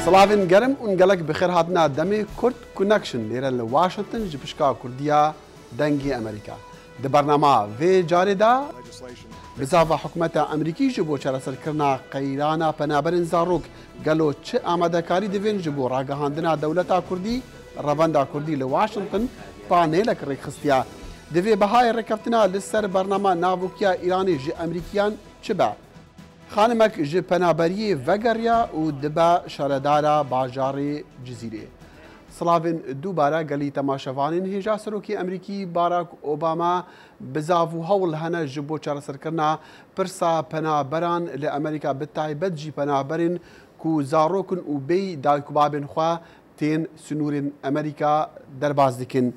سلاوین گرم اون گلک بخیر هاتنا دمی کرد کنکشن لیره لواشنطن جبشکا کردیا دنگی امریکا. د برنامه وی جاری دا بزاف حکومت امریکی جبو چراسر کرنا قیرانا پنابرین زاروک گلو چه آماده کاری دوین جبو راگهاندنا دولتا کردی رواندا کردی لواشنطن پانیلک ریخستیا دوی بهای رکفتنا لسر برنامه ناوکیا ایرانی جی امریکیان چه با خانمک جی پنابری وگریا و دبا شاردارا باجاری جزیره. سلاوین دوباره گلی تماشاوانین هیجا سروکی امریکی باراک اوباما بزاوو هول هنه جبو چراسر کرنا پرسا پنابران لامریکا بالتایبت جی پنابرین کو زاروکن و بی دایکوبابن خوا تین سنورین امریکا درباز دکن.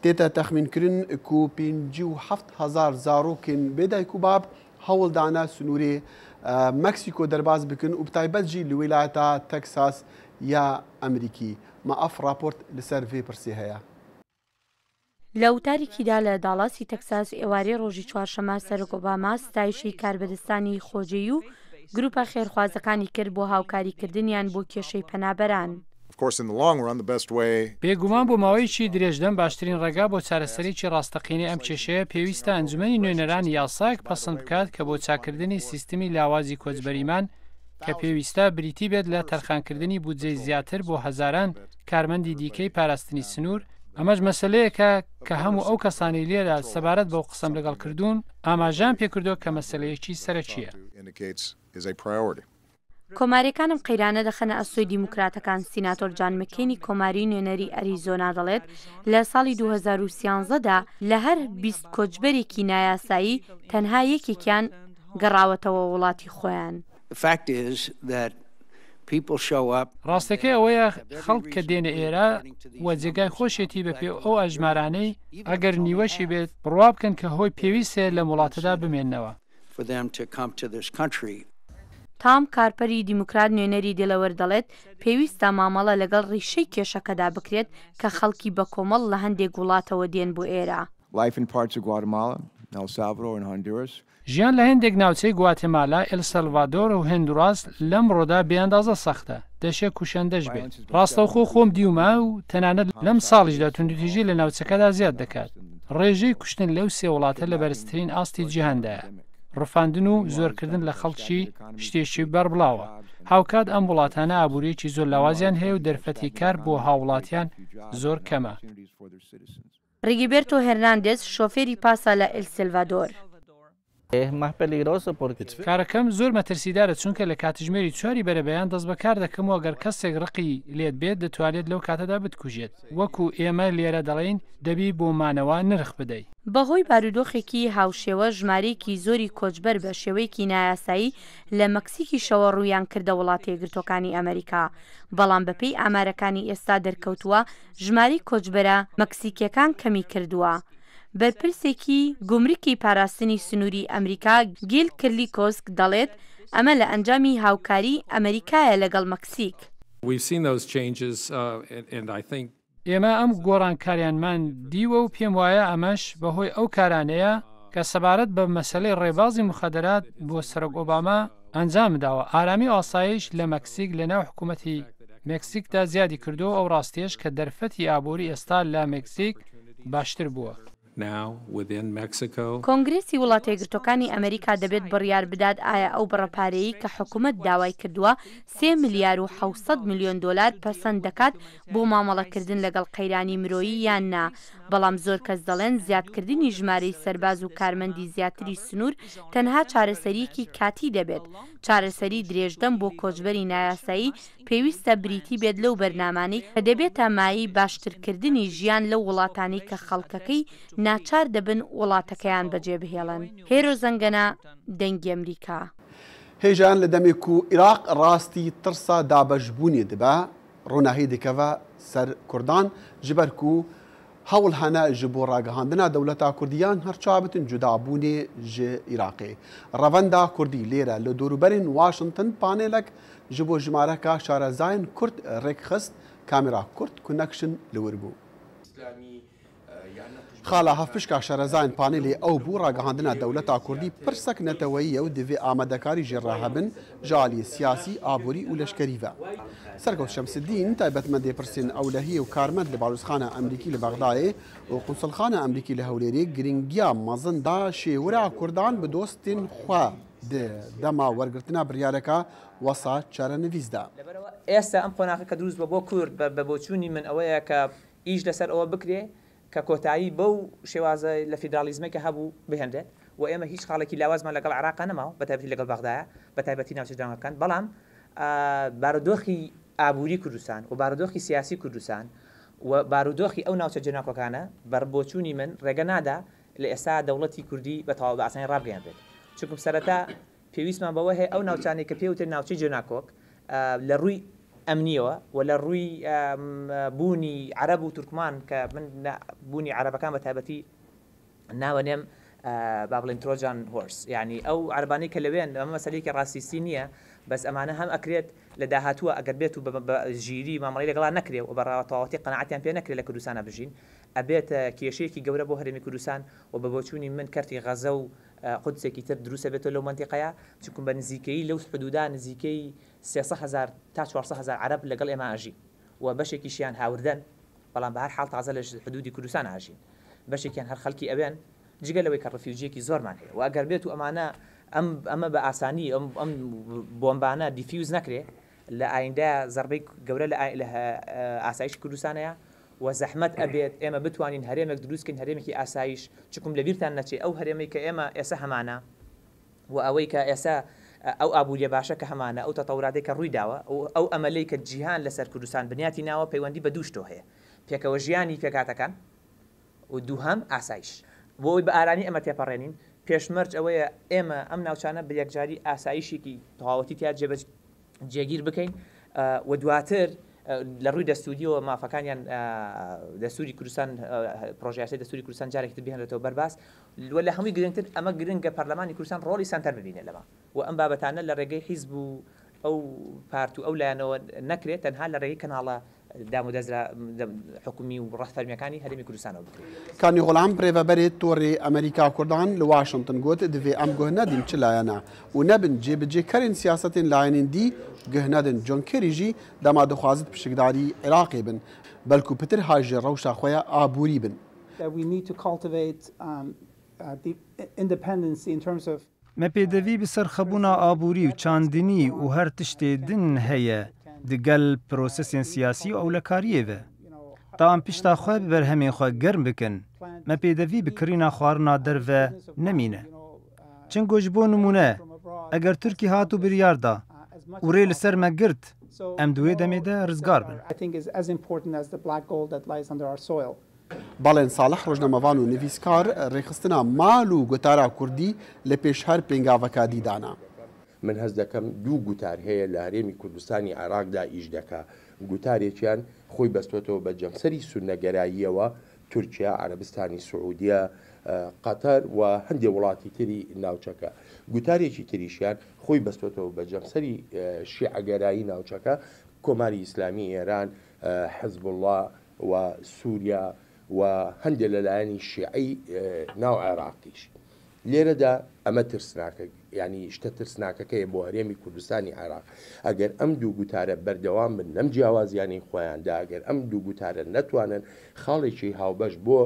تیتا تخمین کرن کو 57,000 زاروکن بی دایکوباب هول دانا سنوری مكسيكو درباز بكن وبتايبت جي لولايتا تكساس يا أمريكي ما أف رابورت لسيرفي برسي هيا لو تاریکیدا لە داڵاسی تەکساس ئێوارەی ڕۆژی چوارشەمە سەرۆک ئۆباما ستایشی کاربەدەستانی خۆجێی و گروپە خێرخوازەکانی کرد بۆ هاوکاریکردنیان بۆ کێشەی پەنابەران. بێگومان بۆ ماوەیەکی درێژدەم باشترین ڕێگا بۆ چارەسەرێکی ڕاستەقینەی ئەم کێشەیە پێویستە ئەنجومەنی نوێنەرانی یاساک پەسەند بکات کە بۆ چاکردنی سیستمی لاوازی کۆچبەریمان کە پێویستە بریتی بێت لە تەرخانکردنی بودجەی زیاتر بۆ هەزاران کارمەندی دیکەی پاراستنی سنوور. ئەمەش مەسلەیەکە کە هەموو ئەو کەسانی لێرە سەبارەت بەو قسەم لەگەڵ کردوون ئاماژیان پێکردو کە مەسلەیەکی سەرەکییە. کۆماریەکانم قەیرانە دەخەنە ئەسۆی دیموکراتەکان. سیناتۆر جان مکینی کۆماری نوێنەری ئەریزۆنا دەڵێت لە ساڵی 2013دا لە هەر 20 کۆچبەرێکی نایاسایی تەنها یەکێکیان گەڕاوەتەوە وڵاتی خۆیان. ڕاستەکەی ئەوەیە خەڵک کە دێنە ئێرە وە جێگای خۆشێتی بە پێ ئەو ئەژمارانەی ئەگەر نیوەشی بێت بڕوا بکەن کە هۆی پێویستێ لە وڵاتەدا بمێننەوە. تام کارپەری دیموکرات نوێنەری دێلەوەر دەڵێت پێویستە مامەڵە لەگەڵ ڕیشەی کێشەکەدا بکرێت کە خەڵکی بە کۆمەڵ لە هەندێک وڵاتەوە دێن بۆ ئێرە. ژیان لە هەندێک ناوچەی گواتێمالا، ئێلسەلڤادۆر و هێندوراس لەمڕۆدا بێئەندازە سەختە، دەشێک کوشەندەش بێت. ڕاستەوخۆ خۆم دیومە و تەنانەت لەم ساڵیشدا توندوتیژی لە ناوچەکەدا زیاد دەکات. ڕێژەی کوشتن لەو سێ وڵاتە لە بەرزترین ئاستی جیهاندایە. ڕفاندن و زۆرکردن لە خەڵکی شتێکی بەربڵاوە. هاوکات ئەم وڵاتانە ئابوووریەکی زۆر لاوازیان هەیە و دەرفەتی کار بۆ هاوڵاتیان زۆر کەمە. ریگیبێرتۆ هێرناندێز شۆفێری پاسە لە ئێلسەلڤادۆر. کارەکەم زۆر مەترسیدارە چونکە لە کاتژمێری 4 بەرەبەیان دەست بەکار دەکەم و ئەگەر کەسێک ڕقی لێت بێت دەتوانێت لەو کاتەدا بتکوژێت. وەکو ئێمە لێرە دەڵێن دەبی بۆ مانەوە نرخ بدەیت. بەهۆی بارودۆخێکی هاوشێوە ژمارەیەکی زۆری کۆچبەر بە شێوەیەکی نایاسایی لە مەکسیکی شەوە ڕوویان کردە وڵاتە یەکگرتووەکانی ئەمریکا. بەڵام بەپێی ئامارەکانی ئێستا دەرکەوتووە ژماری کۆچبەرە مەکسیکیەکان کەمی کردووە. بەرپرسێکی گومرکی پاراستنی سنووری ئەمریکا گیل کرلیکۆسک دەڵێت ئەمە لە ئەنجامی هاوکاری ئەمریکایە لەگەڵ مەکسیک. ئێمە ئەم گۆڕانکاریانمان دیوە و پێم وایە ئەمەش بەهۆی ئەو کارانەیە کە سەبارەت بە مەسەلەی ڕێبازی مخەدەرات بۆ سەرۆک ئۆباما ئەنجامداوە. ئارامی ئاسایش لە مەکسیک لەناو حکوومەتی مێکسیکدا زیادی کردو ئەو ڕاستیەش کە دەرفەتی ئابووری ئێستا لە مێکسیک باشتر بووە. کۆنگرێسی وڵاتە یەکگرتووەکانی ئەمریکا دەبێت بڕیار بدات ئایا ئەو بڕەپارەیەی کە حکوومەت داوای کردووە 3 ملیار و 700 میلیۆن دلار پەسەند دەکات بۆ مامەڵەکردن لەگەڵ قەیرانی مرۆیی یان نا. بەڵام زۆر کەس دەڵێن زیادکردنی ژمارەی سەرباز و کارمەندی زیاتری سنوور تەنها چارەسەریەکی کاتی دەبێت. چارەسەری درێژدەم بۆ کۆچبەری نایاسایی پێویستە بریتی بێت لەو بەرنامانەی کە دەبێتە مایی باشترکردنی ژیان لەو وڵاتانی کە خەڵکەکەی ناچار دەبن وڵاتەکەیان بەجێبهێڵن. هێرۆ زەنگەنە دەنگی ئەمریکا. هێژان لە دەمێک و عێراق ڕاستی ترسا دابەشبوونی دەبا ڕووناهی دەکەوە سەر کوردان ji ber ku hewl hene ji bo ragihandina dewleta Kurdiyan her çawa bitin cudabûnê ji Iraqê. Revenda Kurdî lêre li dûrberên Washington panêlek ji bo jimareka şarezayên Kurd rêkxist kamera Kurd Connection li wir bû. خالا هەفپشکا شەرەزایان پانێلی ئەو بوو ڕاگەهاندنا دەوڵەتا کوردی پرسەک نەتەوەییە و دەوێ ئامادەکاری ژێڕاهەبن ژالی سیاسی ئابووری و لەشکەریڤە. سەرکەوت شەمسدین تایبەتمەندێ پرسین ئەولەهی و کارمەند لە باڵوسخانە ئەمریکی لە بەغدایێ و قونسڵخانە ئەمریکی لە هەولێرێ گرنگیا مەزندا شێورا کوردان بدۆستین خوا دەما وەرگرتنا بڕیارەکە وەسا چارەنویسدا. ئێستا ئەم قۆناغی کە دروست بە بۆ کورد بە بۆچوونی من ئەوەیە کە ئیش لەسەر ئەوە بکرێ کە کۆتایی بەو شێوازە لە فیدرالیزمێکە هەبوو بهێنرێت و ئێمە هیچ خاڵێکی لاوازمان لەگەڵ عراق نەماوە بە تایبەتی لەگەڵ بەغدایە بە تایبەتی ناوچەجانەکان بەڵام بارودۆخی ئابووری کوردستان و بارودۆخی سیاسی کوردستان و بارودۆخی ئەو ناوچە جێناکۆکانە بەربۆچوونی من ڕێگە نادا لە ئێستا دەوڵەتی کوردی بە تەواو بە ئاسانی ڕابگەیاندرێت چونکە سەرەتا پێویستمان بەوە هەیە ئەو ناوچانێک کە پێوتر ناوچەی جێناکۆک لە ڕووی ئەمنیەوە و لە ڕووی بوونی عەرەب و تورکمان کە من بوونی عەرەبەکان بە تایبەتی ناوەنێم با بڵێن ترۆجان هۆرس یعنی ئەو عەرەبانەی کە لەوێن ئەمە مەسەلەیەکی ڕاستیستی نییە بەس ئەمانە هەم ئەکرێت لە داهاتووە ئەگەر بێت و بە ژیری مامەڵەی لەگەڵا نەکرێ و بەڕاوەتەواوەتی قەناعەتیان پێ نەکرێت لە کوردستانە بژین ئەبێتە کێشەیەکی گەورە بۆ هەرێمی کوردستان و بە بۆچوونی من کەرتی غەزە و قودسێکی تر دروستە بێتەوە لەو منتیقەیە چونکە بە نزیکەی لەو حدودا نزیکەی 300,000 تا 400,000 عەرەب لەگەڵ ئێمە ئاژین و بەشێکیشیان هاوردەن بەڵام بە هەر حاڵ تازە لە حدودی کوردستان ئاژین بەشێکیان هەر خەڵکی ئەوێن جگە لەوەی کە ڕەفیوجیەکی زۆرمان هەیە و ئەگەر بێت و ئەمە بە ئاسانی ئەم بۆمبانە دیفیوز نەکرێ لە ئایندە زەربەی گەورە لە ئاسایشی کوردستانەیە و زەحمەت ئەبێت ئێمە بتوانین هەرێمێک دروستکەین هەرێمێکی ئاسایش چکم لەبیرتان نەچێ ئەو هەرێمەی کە ئێمە ئێستا هەمانە و ئەوەی کە ئێستا ئەو ئابووریە باشە کە هەمانە ئەو تەتەوراتێک کە ڕووی داوە ئەو ئەمەلەی کە جیهان لەسەر کوردستان بنیاتی ناوە پەیوەندی بە دووشتۆ هەیە پێکەوە ژیانی پێکاتەکان و دووهەم ئاسایش بۆی بە ئارانی ئەمە تێپەڕێنین پێشمەرج ئەوەیە ئێمە ئەم ناوچانە بە یەکجاری ئاسایشێکی تەواوەتی تیا جێگیر بکەین و دواتر لە ڕووی دەستوریەوە مافەکانیان دەستوری کوردستان پرۆژەیاسی دەستوری کوردستان جارێکی بهێنێتەوە بەرباس لە هەمووی گرنگتر ئەمە گرنگە پەرلەمانی کوردستان ڕۆڵی سەنتەر ببینێت لەمە و ئەم بابەتانە لە ڕێگەی حیزب و ئەو پارت و ئەو لایەنەوە نەکرێت تەنها لە ڕێگەی کەناڵە دامودەزرا حکومی و ڕەفەرمیەکانی هەرێمی کوردستانەوە بکرێت. کانی غۆڵام برێڤەبەرێت تۆڕی ئەمریکا کوردان لە واشنگتن گوت دەوێ ئەم گوه نەدین چ لایەنە و نەبن جێبجێکەرین سیاسەتین لایەنین دی گوه نەدن جۆن کێریژی دەما دەخوازت پشکداری عێراقی بن بەلکو پتر هاژێ ڕەوشە خۆیان ئابووری بن. me pêdevî bi ser xebûna aborî û çandinî û her tiştê din heye di gel prosesên siyasî û ewlekariyê ve. Ta em pişta xwe bi berhemên xwe germ bikin, me pêdevî bi kirîna xwarina derve nemîne. Çingo ji bo nimûne, eger Tirkî hat û biryar da û rê li ser me girt, em di wê demê de rizgar bin. باڵێن ساڵح ڕۆژنەمەوان و نویسکار ڕێخستنا ماڵ و گوتارا کوردی لە پێش هەر پێنگاوەکە دیدانا. من هەست دەکەم دوو گوتار هەیە لە هەرێمی کوردستانی عێراقدا ئیش دەکا گوتارێکیان خۆی بەستوێتەوە بە جەمسەری سونەگەراییەوە تورکیا عەرەبستانی سعودیە قەتەر و هەندێک وڵاتی تری ناوچەکە گوتارێکی تریشیان خۆی بەستوێتەوە بە جەمسەری شیعەگەرایی ناوچەکە کۆماری ئیسلامی ئێران حزب الله و سووریا و هەندێک لەلایەنی شیعی ناو عێراقیش لێرەدا ئەمە ترسناکە ینی شتە ترسناکەکەیە بۆ هەرێمی کوردستانی عێراق ئەگەر ئەم دوو گوتارە بەردەوام بن نەم جیاوازیانی خۆیاندا ئەگەر ئەم دوو گوتارە نەتوانن خاڵێکی هاوبەش بۆ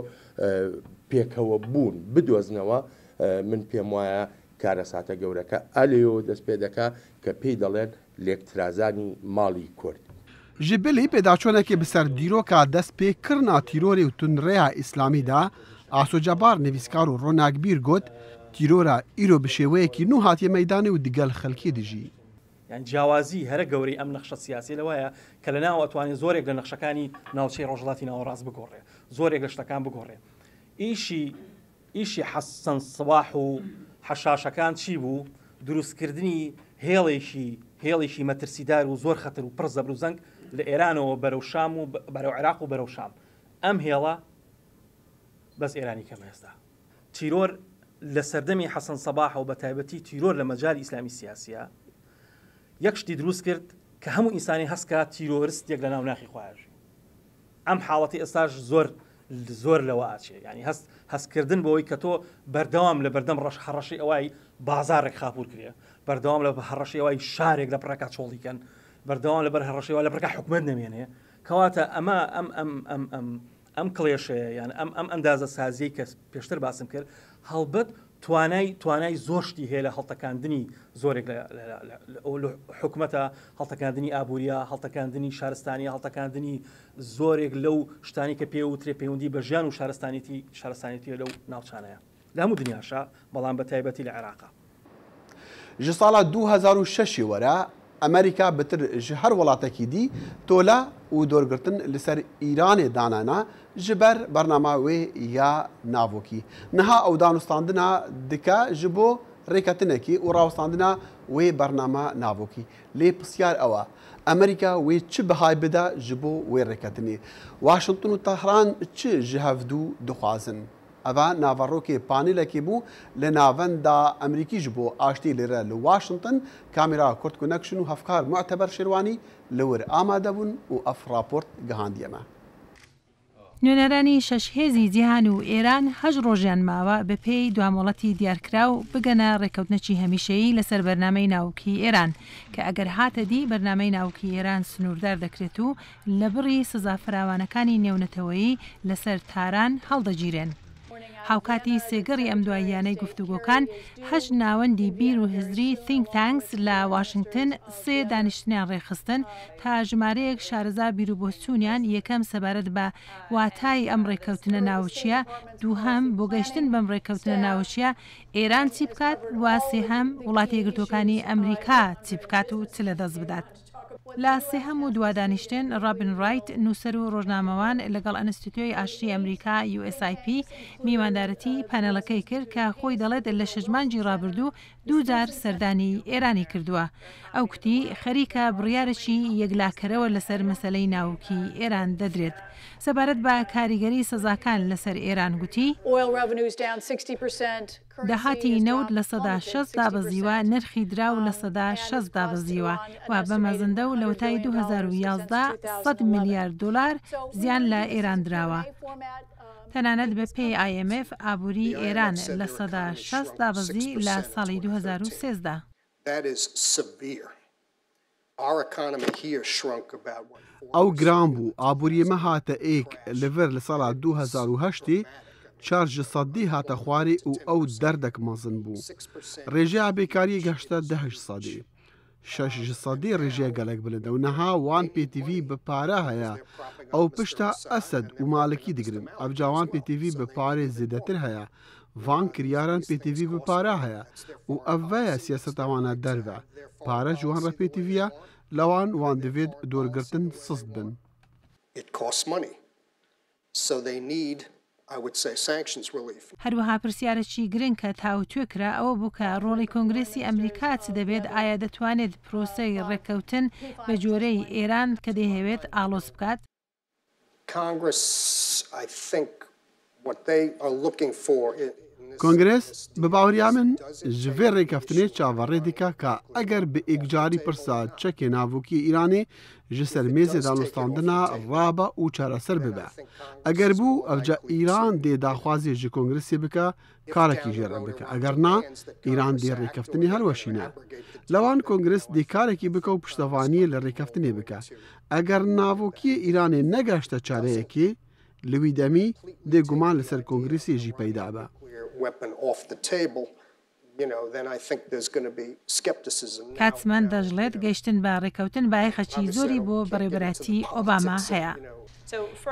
پێکەوە بوون بدۆزنەوە من پێم وایە کارەساتە گەورەکە ئەلێەوە دەست پێ دەکا کە پێی دەڵێن لێکترازانی ماڵی کورد. ji bilî pêdaçûnekê bi ser dîroka dest pêkirina tîrorê û tunrêya îslamî da Asocebar nivîskar û ronakbîr got tîrora îro bi şêweyekî nû hatiye meydanê û digel xelkê dijî. Yani ciyawazî here gewrî em nexşa siyasî li waya ke li nav etwanî zorek li nexşekanî navçeyê rojhilatî naweraz bigore zorek li ştekan bigore îşî Hesan Sibah û heşaşekan çî bû durustkirdinî hêlêşî metirsîdar û zor xetir û pir zebrûzeng li Îranê berew Şam û berew Iraq û berew Şam em hêla bes Îranî keme êsta tîror li serdemê Hesan Sibah û betaybetî tîror li mecalî îslamî siyasiya yek ştî drûst kir kە hemû însanî heska tîrorist yek li nav naxê xwe em haletê êsta ji zor زۆر لەوەچێ ینی هەستکردن بۆەوەی کە تۆ بەردەوام لە بەردەم هەڕەشی ئەوەی بازارێک خاپور کرێ بەردەوام لە هەڕەشی ئەوەی شارێک لە پڕەکە چۆڵیکەن بەردەوام لە بەر هەڕەشەوە لە پڕەکە حکومت نەمێنێ کەواتە ئەمە ئەم کڵێشەیە یان ئەم ئەندازە سازی کە پێشتر باسم کرد هەڵبەت توانای زۆر شتی هەیە لە هەڵتەکاندنی زۆرێک حکومەتە هەڵتەکاندنی ئابوووریە هەڵتەکاندنی شارستانی هەڵتەکاندنی زۆرێک لەو شتانی کە پێوترێ پەیوەندی بە ژیان و شارستانیەتی لەو ناوچانەیە لە هەموو دنیاشە بەڵام بە تایبەتی لە عێراقا ji sala 2006 were Amerika bitir ji her welatekî dî tola û dorgirtin li ser Îranê danana ji ber bernama wê ya navokî. Niha ew danûstandina dike ji bo rêketinekî û rawestandina wê bernama navokî. Lê pisyar ew e Amerika wê çi bihay bide ji bo wê rêketinê. Washington û Tehran çi ji hevdû dixwazin. Eva navarokê panêlekê bû li navenda Emerîkî ji bo aştî lêre li Washington kamera Kurd Connection û hevkar Mu'teber Şêrwanî li wir amade bûn û ev raport gihandiye me. نوێنەرانی شەش هێزی جیهان و ئێران هەژ ڕۆژیان ماوە بە پێی دوامۆڵەتی دیارکرا و بگەنە ڕێکەوتنەکی هەمیشەیی لەسەر بەرنامەی ناوکی ئێران کە ئەگەر هاتە دی بەرنامەی ناوکی ئێران سنووردار دەکرێت و لە بڕی سزا فراوانەکانی نێونەتەوەیی لەسەر تاران هەڵدەگیرێن. هاوکاتی سێگەڕی ئەم دواییانەی گفتوگۆکان هەژ ناوەندی بیر و هزری think tanks لە واشنگتن سێ دانیشتنیان ڕێخستن تا ژمارەیەک شارەزا بیرروبۆچوونیان یەکەم سەبارەت بە واتای ئەم ڕێکەوتنە ناوچیە دووهەم بۆ گەیشتن بەم ڕێکەوتنە ناوچیە ئێران چی بکات و سێهەم وڵاتی یەکگرتووەکانی ئەمریکا چی بکات و چ لەدەست بدات. لە سێهەم و دووادانیشتن ڕابن ڕایت نووسەر و ڕۆژنامەوان لەگەڵ ئەنستیتوی ئاشتی ئەمریکا USIP میواندارەتی پانەلەکەی کرد کە خۆی دەڵێت لە شەژمانجی ڕابردوو دووجار سەردانی ئێرانی کردووە. ئەو کوتی خەریکە بڕیارەکی یەکلاکەرەوە لەسەر مەسەلەی ناوکی ئێران دەدرێت. سەبارەت بە کاریگەری سەزاکان لەسەر ئێران گوتی داهاتی نەوت لە سەدا 60 دابەزیوە نرخی دراو لە سەدا 60 دابەزیوە و بە مەزەندە و لە وتای 2011 100 میلیارد دلار زیان لە ئێران دراوە. تەنانەت بە پێی IMF ئابووری ئێران لە سەدا 60 دابەزی لە ساڵی 2013. ئەو گران بوو ئابووریمە هاتە ئێک لەڤەر لە ساڵا 2010 چارج سەدی هاتە خوارێ و ئەو دەردەک مەزن بوو. ڕێژەیە بێکاری گەشتە 10 سەدی. 6 سەدی ڕێژەیە گەلێک بلندە و نەها وان PTV بە پارە هەیە ئەو پشتە ئەسد و مالکی دەگرن ئەبجاوان PTV بە پارێ زیدەتر هەیە وان کریاران PTV بە پارە هەیە و ئەڤەیە سیاسەتەوانە دەربە پارە جوان ڕە PTVە لەوان وان دەوێت دۆرگرتن سست بن. هەروەها پرسیارەکی گرنگ کە تاوتوێ کرا ئەوە بوو کە ڕۆڵی کۆنگرێسی ئەمریکا چ دەبێت ئایا دەتوانێت پرۆسەی ڕێککەوتن بە جۆرەی ئێران کە دەیەوێت ئالۆز بکات. کۆنگرس بە باوەریا من ji vê rêkeftinê çavarê dike ka eger bi êkcarî pirsa çekê navokî Îranê ji ser mêzê danûstandina rabe û çareser bibe. Eger bû evca Îran dê daxwazê ji kongresê bike karekî jê re bike. Eger na Îran dê rêkeftinê helweşîne. Lewan kongres dê karekî bike û piştevaniyê li rêkeftinê bike. Eger navokiyê Îranê negeşte çareyekê li wî demî dê guman li ser kongresê jî peyda be. کاتسمان دەژڵێت گەیشتن بە ڕێکەوتن بایەخەکی زۆری بۆ بەڕێبەتی ئۆباما هەیە.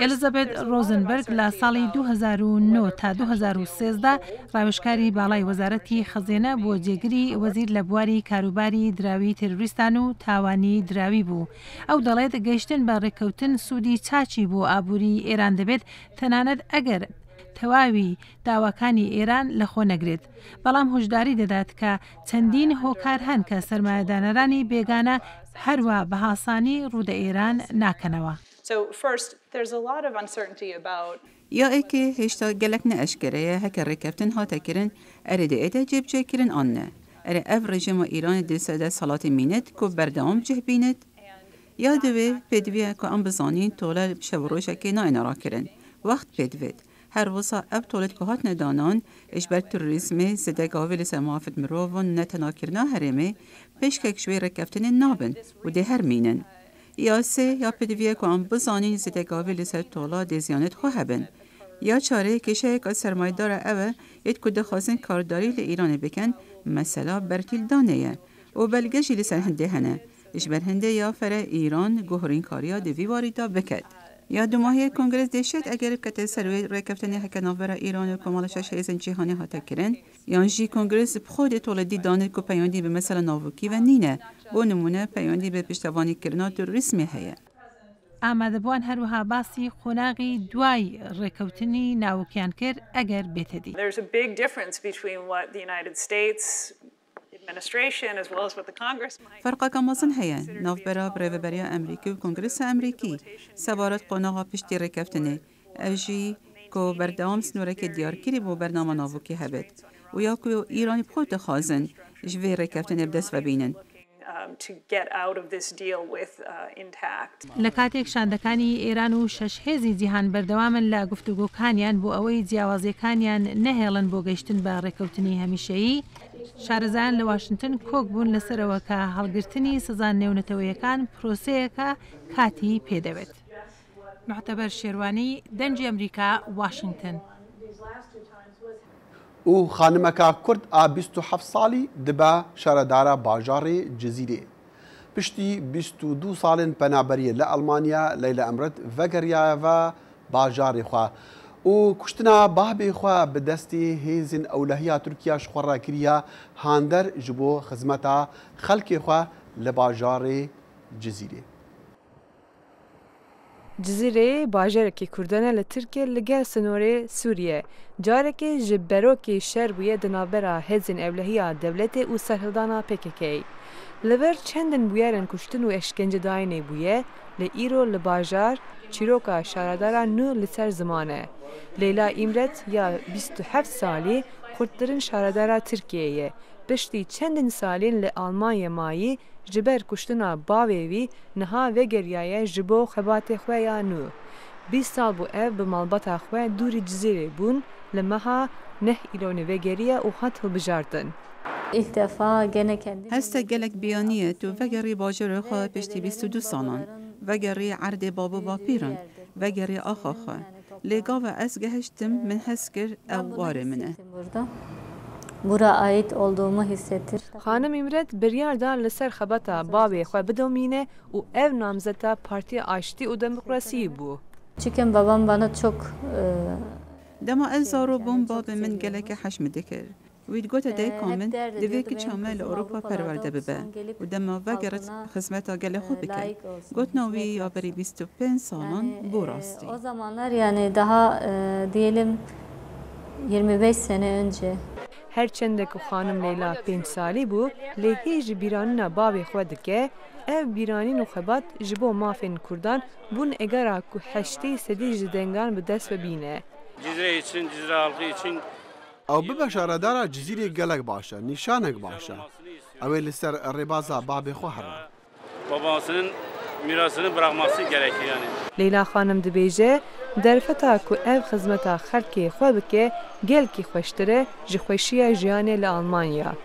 ئێلیزابێت ڕۆزنبرگ لە ساڵی 2009 تا 2013 ڕاوێژکاری باڵای وەزارەتی خەزێنە بۆ جێگری وەزیر لە بواری کاروباری دراوی تێروریستان و تاوانی دراوی بوو. ئەو دەڵێت گەیشتن بە ڕێکەوتن سوودی چاچی بۆ ئابووری ئێران دەبێت تەنانەت ئەگەر تەواوی داواکانی ئێران لەخۆ نەگرێت. بەڵام هۆشداری دەدات کە چەندین هۆکار هەن کە سەرمایەدانەرانی بێگانە هەروە بە هاسانی ڕوودە ئێران ناکەنەوە. یاکێ هێشتا gelek neeşkereye heke rêkeftin hate kirin erê diête cêbçêkirin an ne. Erê ev rejima Îranê dê sede salatê mînet ku berdewam cih bînet ya divê pêdiviye ku em bizanîn tola şevrojekê nayne rakirin. وقت بدوید هر وصا اب طولت که هات ندانان اجبر تروریسم زدگاوی لسر موافد مروفون نتناکرنا هرمه پیش که شوی رکفتن نابن و ده هر مینن. یا سه یا پدویه که آن بزانین زدگاوی لسر طولا دزیانت خو هبن. یا چاره کشه که سرمایه داره اوه ید کده خواستن کارداری لإیران بکن مثلا برتیل دانه و بلگشی لسر هنده هنه اجبر هنده یا فره ایران گوهرین کاریا دوی واریدا بکد. یا دو ماهی کنگرس دشت اگر کت سروی رکفتنی هک ناورا ایران و کمالش هیزن جهانی هاتا کرن یا جی کنگرس بخود تولدی دانه کو پیاندی به مثلا ناوکی و نینه بو نمونه پیاندی به پشتوانی کرنا تروریسمی هیه. ئامادەبووان هەروەها باسی قۆناغی دوای ڕێکەوتنی ناوکیان کرد ئەگەر بێتەدی. There's a big difference between what the United States administration as well as what the Congress might. فرق کامازن هیان نافبرا برایبریا امریکی و کنگرس امریکی سوارت قۆناغا پشتی ڕێکەوتنی اوجی کو بردام سنورک دیار کری بو برنامه ناوکی هبت و یا کو ایرانی بخود خازن جوی ڕێکەوتنی بدست و بینن. To get out of this deal with intact. لە کاتێک شاندەکانی ئێران و شەش هێزی جیهان بەردەوامن لە گفتوگۆکانیان بۆ ئەوەی جیاوازیەکانیان نەهێڵن بۆ گەیشتن بە ڕێکەوتنی هەمیشەیی شارەزایان لە واشنگتن کۆک بوون لەسەرەوە کە هەڵگرتنی سزان نێونەتەوەیەکان پرۆسەیەکە کاتی پێدەوێت. معتەبەر شێروانی دەنجی ئەمریکا واشنگتن. و خانمکا کرد آ 27 سالی دبا شاردارا باجار جزیره. پشتی 22 سالن پنابریه لألمانیا لیلا امرت وگریا و باجار خواه و کشتنا بابی خواه به دستی هیزن اولهیا ترکیه شخورا کریا هاندر جبو خدمتا خلق خواه لباجار جزیره. جزیره باجارکی کردانه لترکیه لگل سنوره سوریه جارکی جبروکی شر بویه دنابرا هزین اولهیا دولت و سرهدانا پککی لور چندن بویرن کشتن و اشکنج داینه بویه لئیرو لباجار چیروکا شاردارا نو لسر زمانه لیلا ایمرت یا 27 سالی کردترین شاردارا ترکیه پشتی چندین سالین لآلمانیا مایی جبر کشتنا باویوی نها وگریای جبو خبات خواه یا نو 20 سال بو اف به مالباتا خواه دوری جزیره بون لمها نه ایلون وگریه و حتی بجاردن. هسته گلک بیانیه تو وگری باجر خواه پشتی 22 سالان وگری عرد بابو باپیرن وگری آخا خواه لگا و از گهشتم من هسکر اواره منه. Bura ait olduğumu hissettir. Xanım İmret biryar da لسر خبata babê xwe bidomîne û ev namzeta Partiya Aştî û Demokrasiyê bû. Çünkü babam bana çok dema ez zaro bom babê min geleke heşme dikir. Wî gota dê kamin divê ki çame li Ewropa perwerde bibe û dema vegerit xizmeta gelê xwe bike. Gotna wî ya berî 25 salan bu rastî. O zamanlar yani daha diyelim 25 sene önce. Her çende ku xanım Leyla 5 salî bû, lê hê ji bîranîna bavê xwe dike, ev bîranîn û xebat ji bo mafên Kurdan bûn egera ku heştê sedî ji dengan bi dest ve bîne. Cizre için, Cizre halkı için ew bibe şaredara cizîrê gelek baş e, nîşanek baş e. Ew ê li ser rêbaza babê xwe here. Babasının mirasını bırakması gerekir yani. Leyla xanım dibêje, derfeta ku ev xizmeta xelkê xwe bike, gelkî xweştir e ji xweşiya jiyanê li Almanya.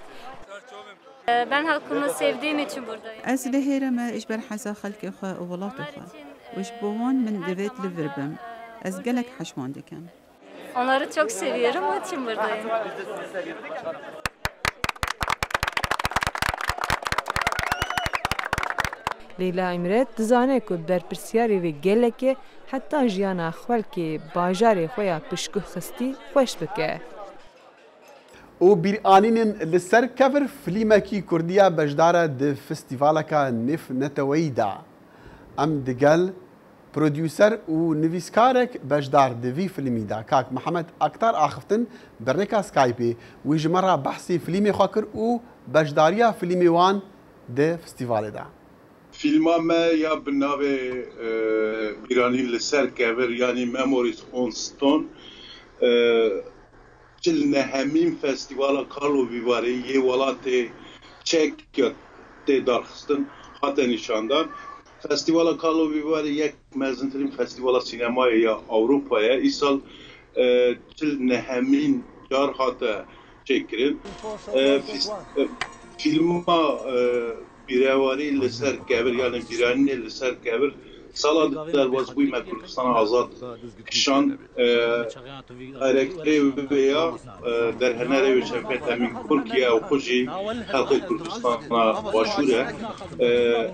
Ben halkımı sevdiğim için buradayım. Ez li hêre me ejber heza xelkê xwe û welatê xwe. û ji bo wan min divêt li vir bim. Ez gelek heşman dikim. Onları çok seviyorum, onun için buradayım. Leyla İmret dizane ku berpirsiyarê vê gelekê heta jiyana xwelkê bajarê xwe ya piştgih xistî xweş bike. û bîranînên li ser kevir filîmekî Kurdiya bejdare di festîvaleka Nif Neteweyî da. Em digel prodûser û nivîskarek bejdar di vî filmî da Kak Mihemed Aktar axiftin bi rêka Skypeê wî ji me re behsê filîmê xwe kir û bejdariya filîmê wan di festîvalê da. Filma me ya bi navê bîranîn li ser kevir yanî Memories on Stone çil nehemîn festîvala Karlovî warê yê welatê Çekya tê darxistin hate nîşandan فستیوال کارلوفی وار یک مزنترین فستیوال سینمای یا اروپایه ای سال نهمین جار هاته چکرین فیلم بیرواری لسر کبر یعنی بیرانی لسر کبر سال در واسبوی کردستان آزاد کشان دایرکتری ویا در هنری و شبکت همین ترکیه و خوشی خلق کردستان باشوره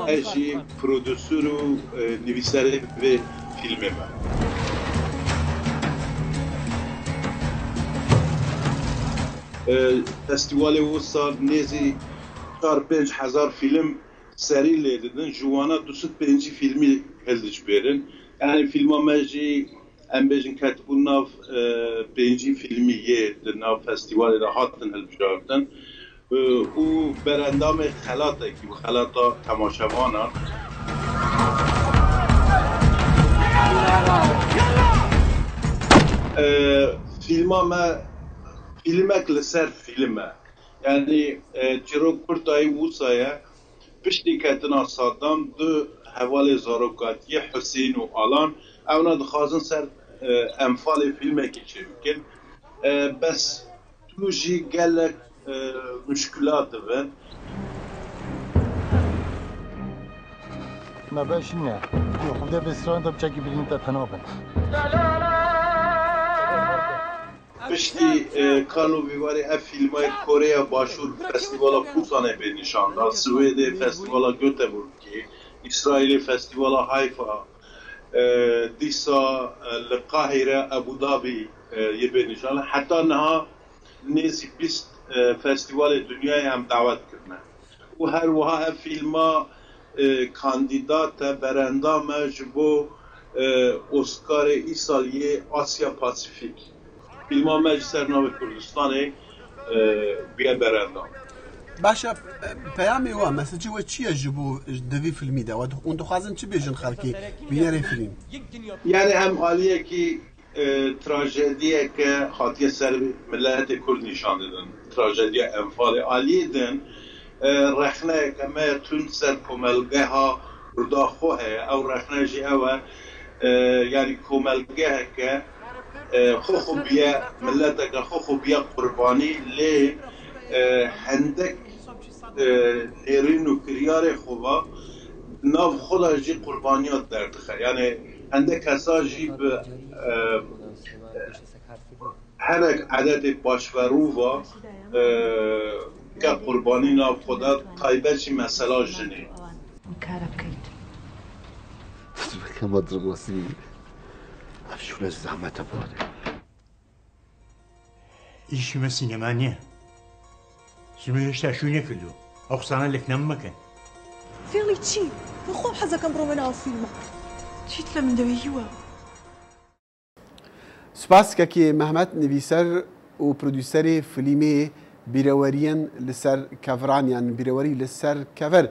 اجی پرودوسور و نویسر و فیلم ما فستیوال وسط نیزی 4-5 فیلم سری لیدن جوانا 205 فیلمی هلدش بیرن یعنی فیلم ماجی ام بیشن کتبون ناف 5 فیلمیه در ناف فستیوال را هاتن هلبجاردن و براندام خلاطه که خلاطه تماشاوانا فیلمک لسر فیلمه یعنی چرا کرتای وسایه پشتی کتنا صادام دو حوال زاروکاتی حسین و آلان اونا دخوازن سر انفال فیلمه که چه بکن بس توجی گلک مشکلات بند ما باش نه خدا بسران دب چکی بلین تا تنابن پشتی کارلوفی واری اف فیلمای کره باشور فستیوالا پوسانه به نشان داد سوئد فستیوالا گوتهبورگی اسرائیل فستیوالا حیفا دیسا القاهره ابودابی یه به نشان حتی نها نیزی 20 فستیوال دنیای هم دعوت کردن و هر وها اف فیلما کاندیدات برندام جبو اسکار ای سالیه آسیا پاسیفیک فیلم ها مجلسر ناو کردستانه بیا برندام باشا پیامی و مسیجی و چیه جبو دوی فیلمی ده و اون دخوازن چی بیشن خلقی بینره فیلم یعنی هم حالیه که تراژدیه که خاطیه سر ملت کرد نشان دادن تراژدیه انفال عالیه دن رخنه که ما تون سر کملگه ها ردا خواه او رخنه جی اوه یعنی کملگه که خو بیا ملتك خو بیا قربانی لی هندک نیرین و کریار خوبا ناف خدا جی قربانیات دردخه یعنی هندک کسا جی به هر عدد باشورو و که قربانی ناف خدا طایبه چی مسئله جنی كما ترقصي شو الزحمة تبغى إيش ما سينمانية شو يشتاشوني كله أقصانا لك نمكن فيلي تشي نخوب حزا كم برومنا فيلم جيت من دويوا سپاس که محمد نویسر و پرودوسر فیلمی بیروریان لسر کفرانیان بیروری لسر کفر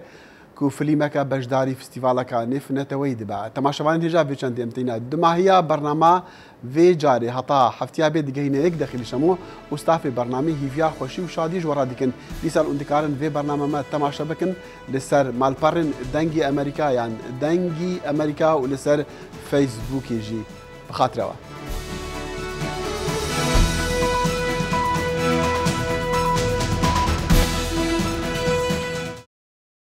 کو فیلمک بجداری فستیوالک نف نتوی دبا تماشاوان دیجا به چند امتینا دماهیا برنامه و جاری حتا هفتیا به دیگه نه یک داخل شمو استاف برنامه هیویا خوشی و شادی جورا دیکن دیسال اندکارن و برنامه ما تماشا بکن لسر مالپرن دنگی امریکا یان دنگی امریکا و لسر فیسبوک جی بخاطروا